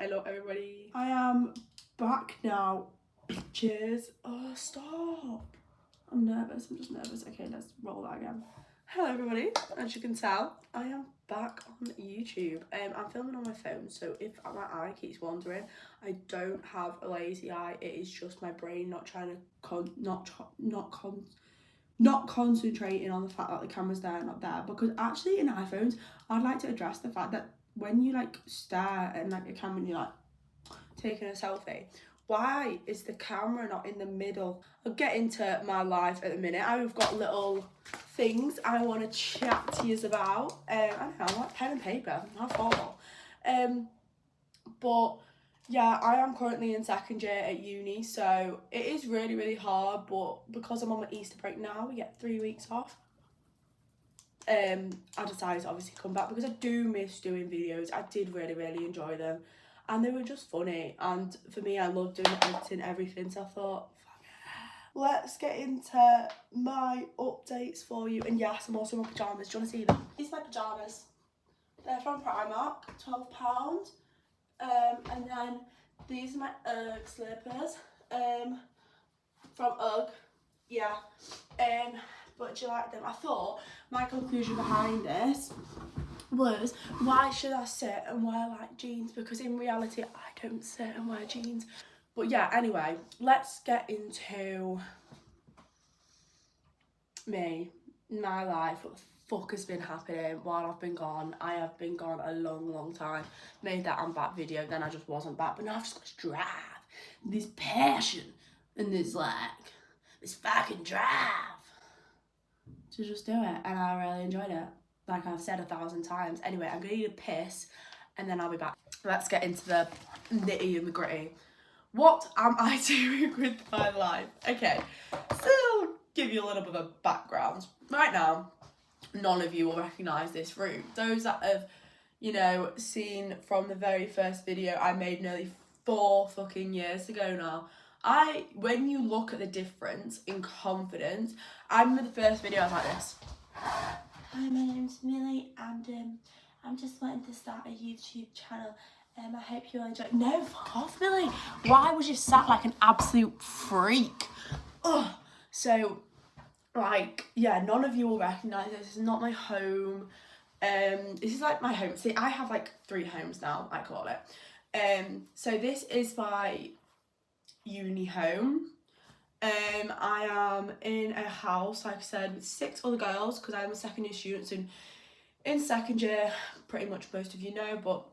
Hello everybody. I am back now, bitches. Oh, stop. I'm nervous, I'm just nervous. Okay, let's roll that again. Hello everybody, as you can tell, I am back on YouTube. I'm filming on my phone, so if my eye keeps wandering, I don't have a lazy eye. It is just my brain not trying to not concentrating on the fact that the camera's there, not there. Because actually in iPhones, I'd like to address the fact that when you like stare at like a camera and you're like taking a selfie, why is the camera not in the middle? I'll get into my life at the minute. I've got little things I want to chat to you about. I don't know, I like pen and paper, how formal. But yeah, I am currently in second year at uni, so it is really, really hard, but because I'm on my Easter break now, we get 3 weeks off. I decided to obviously come back because I do miss doing videos. I did really, really enjoy them, and they were just funny, and for me, I love doing editing, everything, so I thought, let's get into my updates for you. And yes, I'm also in my pyjamas. Do you want to see them? These are my pyjamas. They're from Primark, £12. And then these are my UGG slippers from UGG, yeah. But do you like them? I thought my conclusion behind this was, why should I sit and wear like jeans? Because in reality I don't sit and wear jeans. But yeah, anyway, let's get into my life. What the fuck has been happening while I've been gone? I have been gone a long time. Made that I'm back video, then I just wasn't back, but now I've just got this drive, this passion, and this fucking drive to just do it, and I really enjoyed it, like I've said 1,000 times. Anyway, I'm gonna need a piss and then I'll be back. Let's get into the nitty and the gritty. What am I doing with my life? Okay, so give you a little bit of a background. Right now, none of you will recognise this room. Those that have, you know, seen from the very first video I made nearly 4 fucking years ago now, when you look at the difference in confidence, I remember the first video I was like this. Hi, my name's Millie, and I'm just wanting to start a YouTube channel. I hope you'll enjoy. No, fuck off, Millie. Why was you sat like an absolute freak? Ugh. So, like, yeah, none of you will recognise this. This is not my home. This is like my home. See, I have like 3 homes now, I call it. So this is my uni home. I am in a house, like I said, with 6 other girls because I'm a second year student. So in second year, pretty much most of you know, but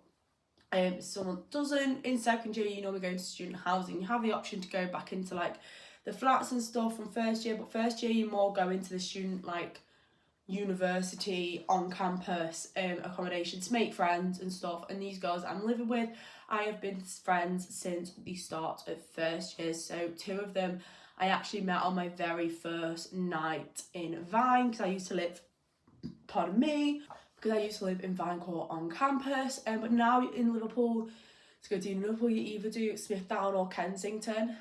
if someone doesn't, in second year you normally go into student housing. You have the option to go back into like the flats and stuff from first year, but first year you more go into the student like university on campus accommodation to make friends and stuff. And these girls I'm living with, I have been friends since the start of first year. So 2 of them I actually met on my very first night in Vine, because I used to live, pardon me, because I used to live in Vine Court on campus, but now in Liverpool, to go to Liverpool, you either do Smithdown or Kensington.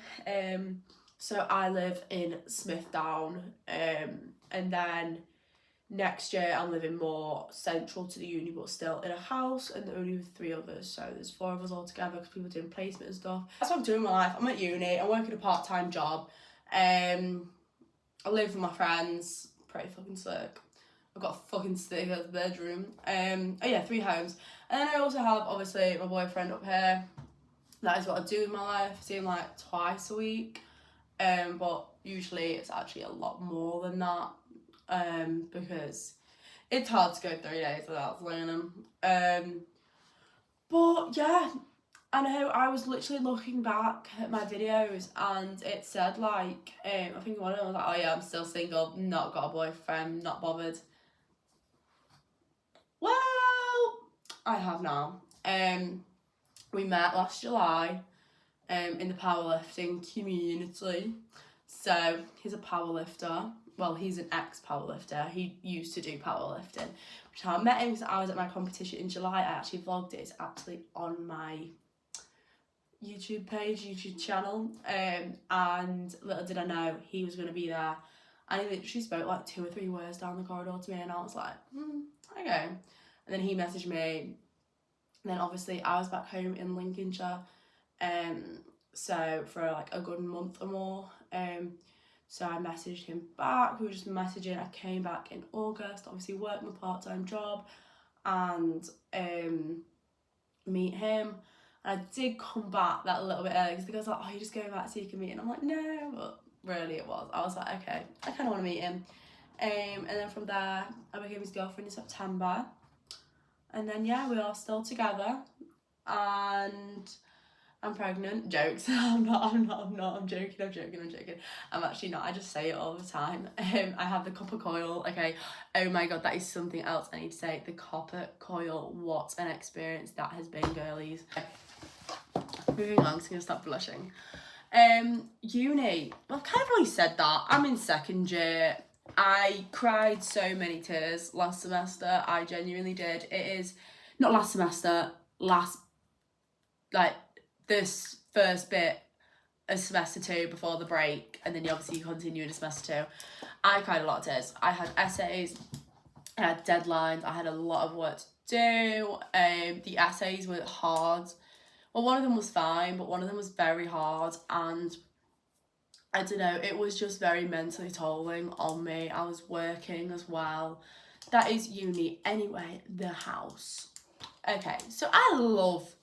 So I live in Smithdown, and then next year I'm living more central to the uni, but still in a house, and only with 3 others, so there's 4 of us all together because people doing placement and stuff. That's what I'm doing in my life. I'm at uni, I'm working a part-time job, I live with my friends, pretty fucking sick. I've got a fucking stick-up bedroom. Oh yeah, 3 homes. And then I also have, obviously, my boyfriend up here. That is what I do in my life. I see him like twice a week. But usually it's actually a lot more than that. Because it's hard to go 3 days without seeing him. But yeah, I know I was literally looking back at my videos and it said like, I think one of them was like, oh yeah, I'm still single, not got a boyfriend, not bothered. Well, I have now. We met last July in the powerlifting community. So he's a powerlifter. Well, he's an ex-powerlifter. He used to do powerlifting. Which is how I met him, because I was at my competition in July. I actually vlogged it. It's actually on my YouTube page, YouTube channel. And little did I know he was going to be there. And he literally spoke like 2 or 3 words down the corridor to me, and I was like, okay. And then he messaged me And then obviously I was back home in Lincolnshire, so for like a good month or more. So I messaged him back, we were just messaging. I came back in August, obviously worked my part-time job and meet him. And I did come back that a little bit early because the girl's like, oh, you're just going back so you can meet him. I'm like, no, but really it was. I was like, okay, I kind of want to meet him. And then from there, I became his girlfriend in September. And then, yeah, we are still together. And I'm pregnant. Jokes. I'm joking. I'm actually not. I just say it all the time. I have the copper coil. Okay. Oh my God, that is something else I need to say. The copper coil. What an experience that has been, girlies. Moving on, because I'm going to stop blushing. Uni. Well, I've kind of already said that. I'm in second year. I cried so many tears last semester. I genuinely did. It is not last semester, this first bit of semester 2 before the break, and then you obviously continue into semester 2. I cried a lot of tears. I had essays, I had deadlines, I had a lot of work to do. The essays were hard. Well, one of them was fine, but one of them was very hard, and I don't know, it was just very mentally tolling on me. I was working as well. That is uni. Anyway, the house. Okay, so I love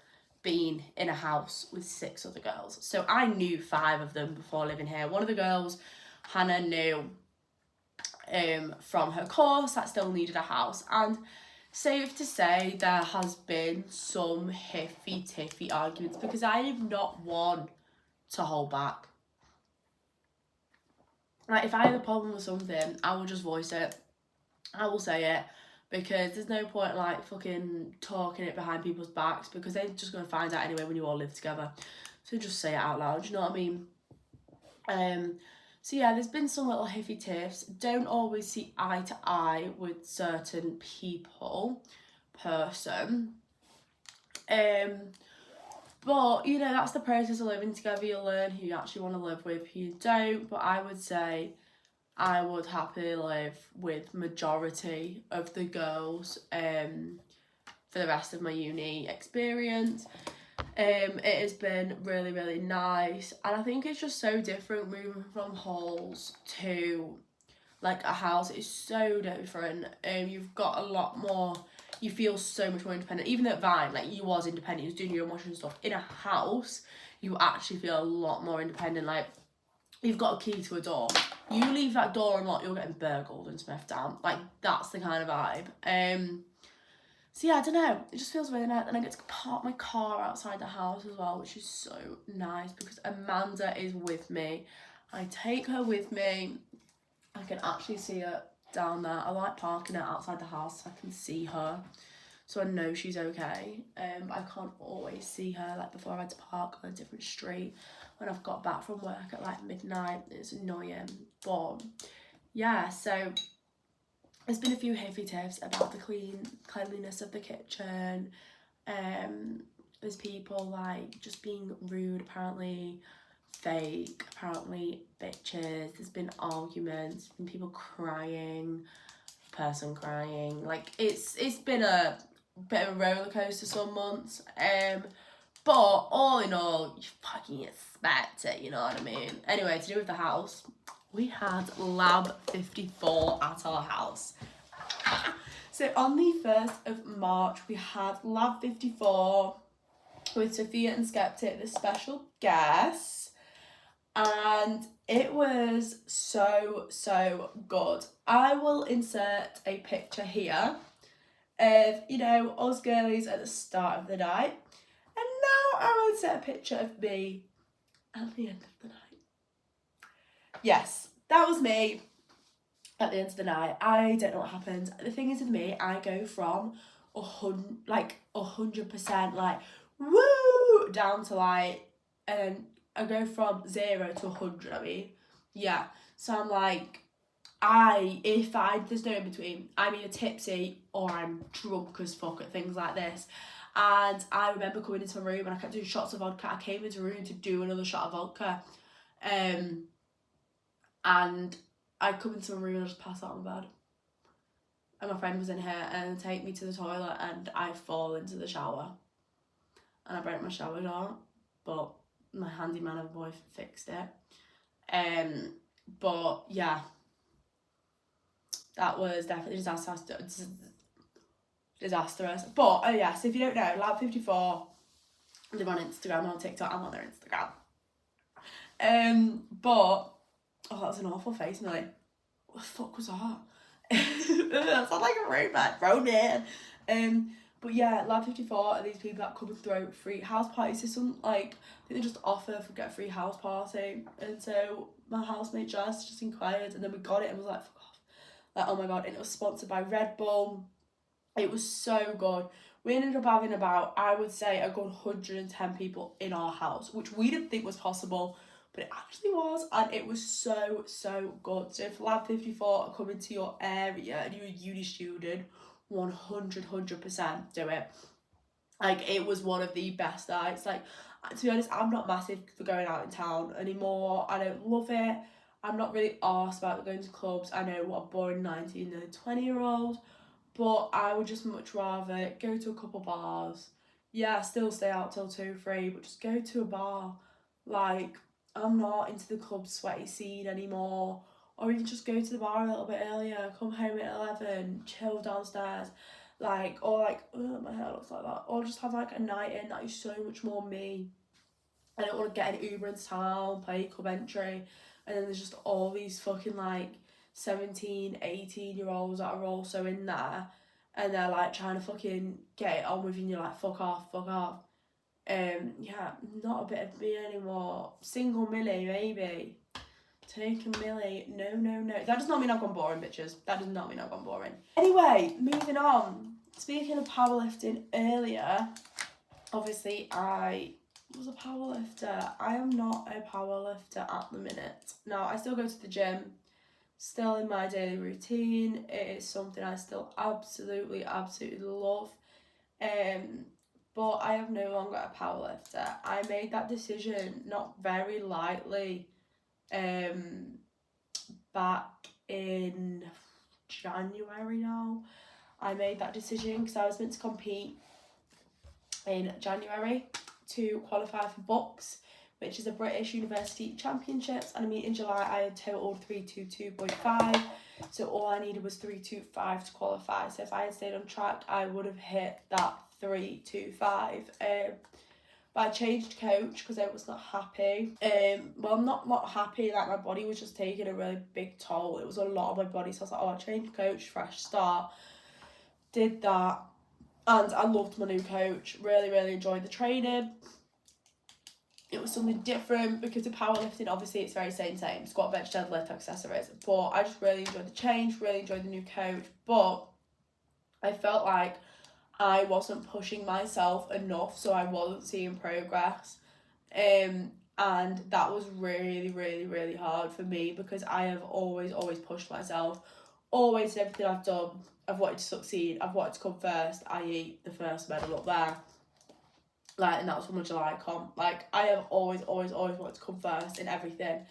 being in a house with 6 other girls. So I knew 5 of them before living here. One of the girls, Hannah, knew from her course that still needed a house. And safe to say, there has been some hiffy-tiffy arguments because I am not one to hold back. Like, if I have a problem with something, I will just voice it. I will say it, because there's no point like fucking talking it behind people's backs, because they're just going to find out anyway when you all live together. So just say it out loud, you know what I mean? So yeah, there's been some little hiffy tiffs. Don't always see eye to eye with certain people, but, you know, that's the process of living together. You learn who you actually want to live with, who you don't. But I would say I would happily live with majority of the girls for the rest of my uni experience. It has been really, really nice. And I think it's just so different moving from halls to like a house. It's so different. You've got a lot more, you feel so much more independent. Even at Vine, like, you was independent, you was doing your own washing and stuff. In a house, you actually feel a lot more independent. Like, you've got a key to a door. You leave that door unlocked, you're getting burgled and sniffed down. Like, that's the kind of vibe. So yeah, I don't know, it just feels really nice. And I get to park my car outside the house as well, which is so nice because Amanda is with me. I take her with me. I can actually see her down there. I like parking her outside the house so I can see her, so I know she's okay. But I can't always see her. Like, before I had to park on a different street when I've got back from work at like midnight. It's annoying. But yeah, so there's been a few hiffy tiffs about the cleanliness of the kitchen. There's people like just being rude, apparently fake, apparently bitches. There's been arguments, been people crying, person crying. Like, it's been a bit of a roller coaster some months. But all in all, you fucking expect it, you know what I mean? Anyway, to do with the house, we had Lab 54 at our house. So on the 1st of March, we had Lab 54 with Sophia and Skeptic, the special guests. And it was so good. I will insert a picture here of, you know, us girlies at the start of the night. And now I will insert a picture of me at the end of the night. Yes, that was me at the end of the night. I don't know what happened. The thing is with me, I go from 100% like, woo, down to like, and then I go from 0 to 100, I mean. Yeah. So I'm like, there's no in between. I'm either tipsy or I'm drunk as fuck at things like this. And I remember coming into my room and I kept doing shots of vodka. I came into a room to do another shot of vodka. And I come into my room and I just pass out on bed. And my friend was in here and take me to the toilet and I fall into the shower. and I broke my shower door, but my handyman of a boy fixed it. But yeah, that was definitely disastrous. But oh yeah, so if you don't know, Lab54, they're on Instagram, on TikTok, I'm on their Instagram. But oh, that's an awful face, Millie. What the fuck was that? That sounds like a Roman. But yeah, Lab54 are these people that come and throw free house parties. So some, like, I think they just offer for get a free house party. And so my housemate Jazz just inquired, and then we got it and was like, fuck off. Like, oh my god, and it was sponsored by Red Bull. It was so good. We ended up having about, I would say, a good 110 people in our house, which we didn't think was possible, but it actually was, and it was so, so good. So if Lab54 are coming to your area and you're a uni student, 100% do it. Like, it was one of the best nights. Like, to be honest, I'm not massive for going out in town anymore. I don't love it. I'm not really arsed about going to clubs. I know what a boring 19 and 20-year-old, but I would just much rather go to a couple bars. Yeah, still stay out till 2, 3, but just go to a bar. Like, I'm not into the club sweaty scene anymore. Or even just go to the bar a little bit earlier, come home at 11, chill downstairs. Like, or like, oh, my hair looks like that. Or just have like a night in that is so much more me. I don't want to get an Uber into town, play club entry, and then there's just all these fucking like 17, 18-year-olds that are also in there, and they're like trying to fucking get it on with you, and you're like, fuck off, fuck off. Yeah, not a bit of me anymore. Single Millie, maybe. Taking Millie. No. That does not mean I've gone boring, bitches. That does not mean I've gone boring. Anyway, moving on. Speaking of powerlifting earlier, obviously I was a powerlifter. I am not a powerlifter at the minute. Now, I still go to the gym, still in my daily routine. It is something I still absolutely love. But I am no longer a powerlifter. I made that decision not very lightly back in January now. I made that decision because I was meant to compete in January to qualify for BUCS, which is the British University Championships, and I mean in July I had totaled 322.5, so all I needed was 325 to qualify. So if I had stayed on track, I would have hit that 325. But I changed coach because I was not happy. Well, not happy, like my body was just taking a really big toll. It was a lot on my body, so I was like, oh, I'll change coach, fresh start. Did that, and I loved my new coach. Really enjoyed the training. It was something different because of powerlifting, obviously it's very same, squat, bench, deadlift, accessories. But I just really enjoyed the change, really enjoyed the new coach. But I felt like I wasn't pushing myself enough, so I wasn't seeing progress. And that was really hard for me because I have always pushed myself. Always in everything I've done, I've wanted to succeed, I've wanted to come first, i.e. the first medal up there. Like, and that was from the July comp. Like, I have always wanted to come first in everything.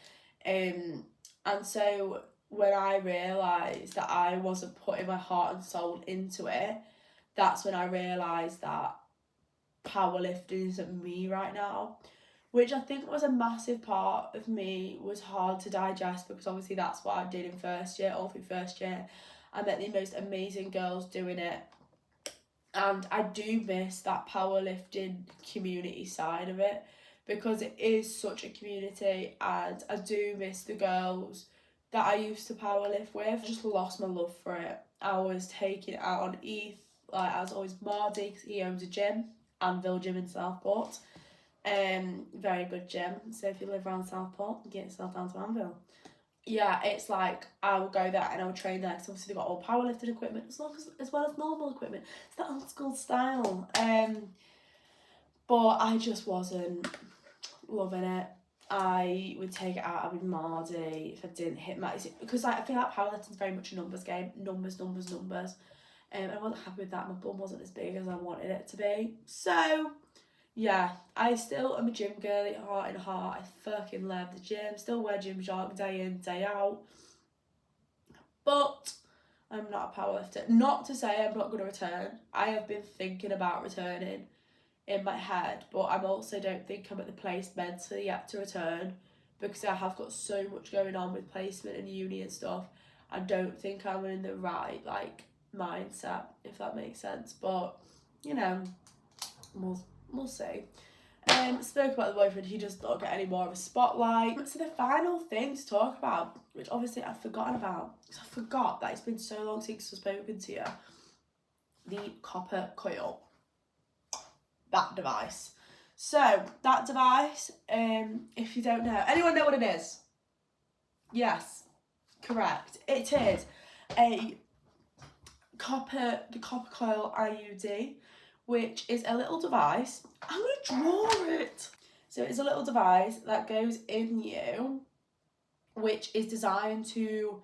And so when I realised that I wasn't putting my heart and soul into it, that's when I realised that powerlifting isn't me right now, which I think was a massive part of me, was hard to digest because obviously that's what I did in first year, all through first year. I met the most amazing girls doing it, and I do miss that powerlifting community side of it because it is such a community, and I do miss the girls that I used to powerlift with. I just lost my love for it. I was taking it out on Eth, like as always Mardy, because he owns a gym, Anvil Gym in Southport. Very good gym. So if you live around Southport, get yourself down to Anvil. Yeah, it's like I would go there and I would train there because obviously they've got all powerlifting equipment as well as normal equipment. It's that old school style. But I just wasn't loving it. I would take it out, I would Mardy if I didn't hit my... Because like, I feel like powerlifting is very much a numbers game. Numbers. I wasn't happy with that. My bum wasn't as big as I wanted it to be. So... yeah, I still am a gym girly at heart and heart. I fucking love the gym. Still wear Gymshark day in, day out. But I'm not a powerlifter. Not to say I'm not going to return. I have been thinking about returning in my head, but I also don't think I'm at the place mentally yet to return, because I have got so much going on with placement and uni and stuff. I don't think I'm in the right like mindset, if that makes sense, but you know, we'll see. Spoke about the boyfriend, he does not get any more of a spotlight. So the final thing to talk about, which obviously I've forgotten about, because I forgot that it's been so long since I've spoken to you, the copper coil, that device. So that device, if you don't know, anyone know what it is? Yes, correct. It is the copper coil IUD, which is a little device. I'm gonna draw it. So it's a little device that goes in you, which is designed to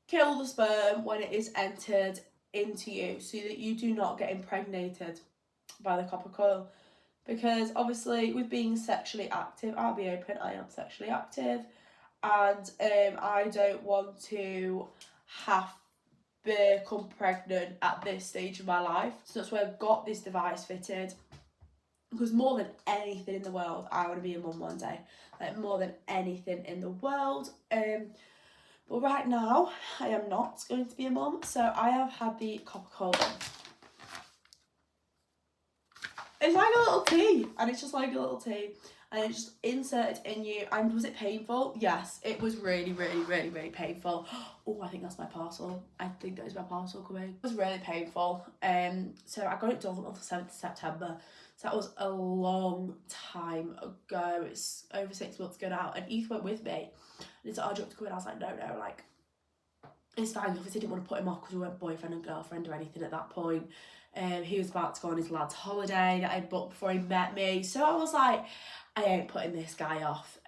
kill the sperm when it is entered into you, so that you do not get impregnated by the copper coil. Because obviously with being sexually active, I'll be open, I am sexually active, and I don't want to have become pregnant at this stage of my life. So that's why I've got this device fitted, because more than anything in the world, I want to be a mum one day, like more than anything in the world. But right now I am not going to be a mum, so I have had the copper coil. It's like a little tea, and it's just like a little tea, and it's just inserted in you. And was it painful? Yes, it was really, really, really, really painful. Oh, I think that's my parcel. I think that is my parcel coming. It was really painful. So I got it done on the 7th of September. So that was a long time ago. It's over 6 months ago now. And Ethan went with me. And he said, "Oh, do you want to come in?" I was like, no, like, it's fine. Obviously, I didn't want to put him off because we weren't boyfriend and girlfriend or anything at that point. He was about to go on his lad's holiday that I'd booked before he met me. So I was like, I ain't putting this guy off.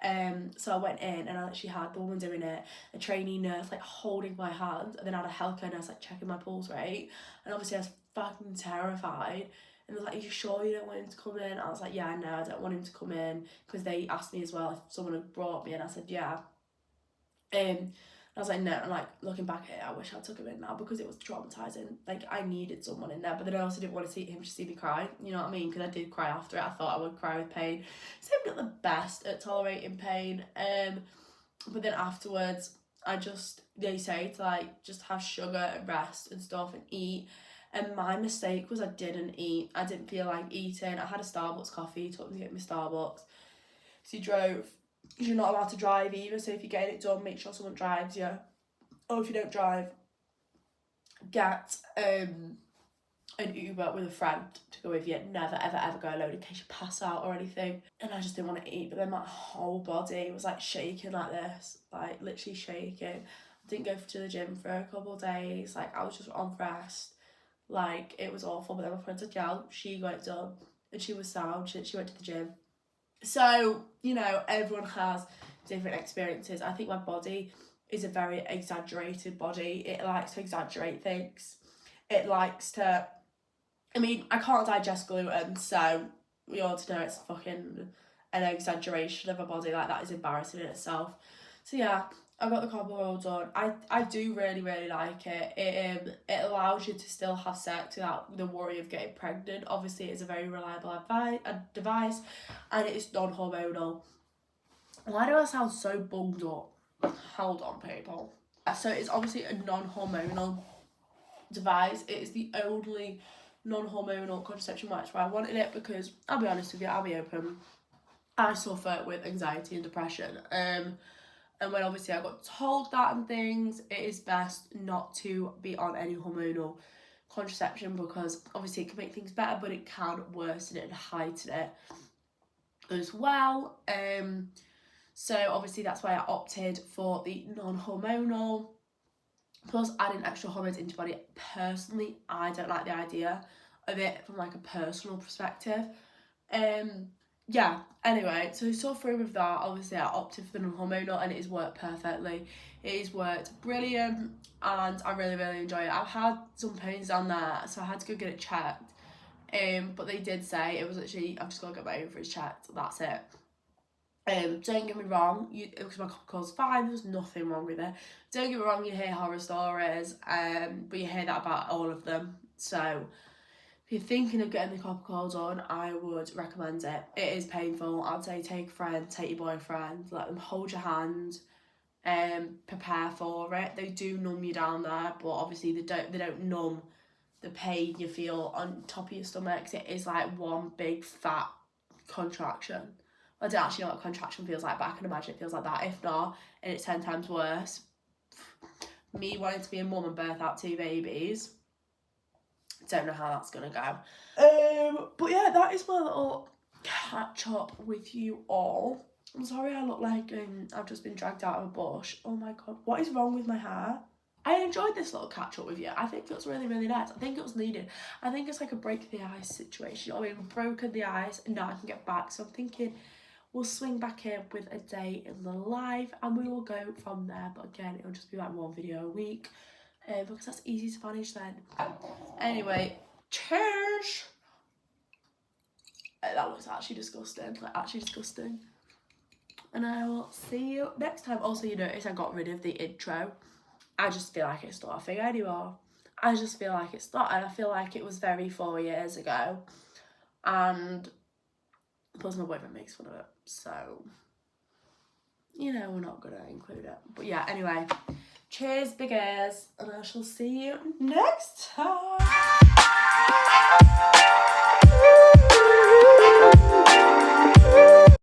So I went in and I actually had the woman doing it, a trainee nurse like holding my hand, and then I had a healthcare nurse like checking my pulse rate. And obviously I was fucking terrified. And they were like, "Are you sure you don't want him to come in?" I was like, "Yeah, no, I don't want him to come in," because they asked me as well if someone had brought me, and I said, "Yeah." I was like, no, and like looking back at it, I wish I took him in now, because it was traumatizing. Like, I needed someone in there, but then I also didn't want to see him to see me cry, you know what I mean? Because I did cry after it. I thought I would cry with pain. So I'm not the best at tolerating pain. But then afterwards, they say to like just have sugar and rest and stuff and eat. And my mistake was I didn't eat. I didn't feel like eating. I had a Starbucks coffee. He told me to get me Starbucks. So he drove. You're not allowed to drive either, so if you're getting it done, make sure someone drives you. Or if you don't drive, get an Uber with a friend to go with you. Never, ever, ever go alone in case you pass out or anything. And I just didn't want to eat, but then my whole body was like shaking like this, like literally shaking. I didn't go to the gym for a couple of days. Like, I was just on rest. Like, it was awful. But then my friend said, "Yeah, she got it done," and she was sound. She went to the gym. So, you know, everyone has different experiences. I think my body is a very exaggerated body. It likes to exaggerate things. It likes to... I mean, I can't digest gluten, so we all know it's fucking an exaggeration of a body. Like, that is embarrassing in itself. So, yeah, I got the copper oil done. I do really, really like it. It allows you to still have sex without the worry of getting pregnant. Obviously, it's a very reliable device, and it is non-hormonal. Why do I sound so bunged up? Hold on, people. So it's obviously a non-hormonal device. It is the only non-hormonal contraception, which why I wanted it, because I'll be honest with you, I'll be open, I suffer with anxiety and depression. And when obviously I got told that and things, it is best not to be on any hormonal contraception, because obviously it can make things better, but it can worsen it and heighten it as well. So obviously that's why I opted for the non-hormonal. Plus adding extra hormones into your body, personally, I don't like the idea of it from like a personal perspective. Yeah, anyway, so suffering with that, obviously I opted for the non-hormonal, and it has worked perfectly. It has worked brilliant, and I really, really enjoy it. I've had some pains down there, so I had to go get it checked. But they did say it was literally, I've just got to get my ovaries checked, that's it. Don't get me wrong, because my copper coil's fine, there's nothing wrong with it. Don't get me wrong, you hear horror stories, but you hear that about all of them. So if you're thinking of getting the copper coil done, I would recommend it. It is painful. I'd say take a friend, take your boyfriend, let them hold your hand, prepare for it. They do numb you down there, but obviously they don't numb the pain you feel on top of your stomach, 'cause it is like one big fat contraction. I don't actually know what a contraction feels like, but I can imagine it feels like that. If not, and it's 10 times worse. Me wanting to be a mum and birth out 2 babies, don't know how that's gonna go. But yeah, that is my little catch up with you all. I'm sorry I look like I've just been dragged out of a bush. Oh my god, what is wrong with my hair? I enjoyed this little catch up with you. I think it was really, really nice. I think it was needed. I think it's like a break the ice situation. I mean, we've broken the ice and now I can get back. So I'm thinking we'll swing back in with a day in the life and we will go from there. But again, it'll just be like 1 video a week because that's easy to manage then. Anyway, cheers. That looks actually disgusting. Like, actually disgusting. And I will see you next time. Also, you notice I got rid of the intro. I just feel like it's not a thing anymore. I just feel like it's not, and I feel like it was very 4 years ago. And plus my boyfriend makes fun of it, so you know we're not gonna include it. But yeah, anyway, cheers, big ears, and I shall see you next time.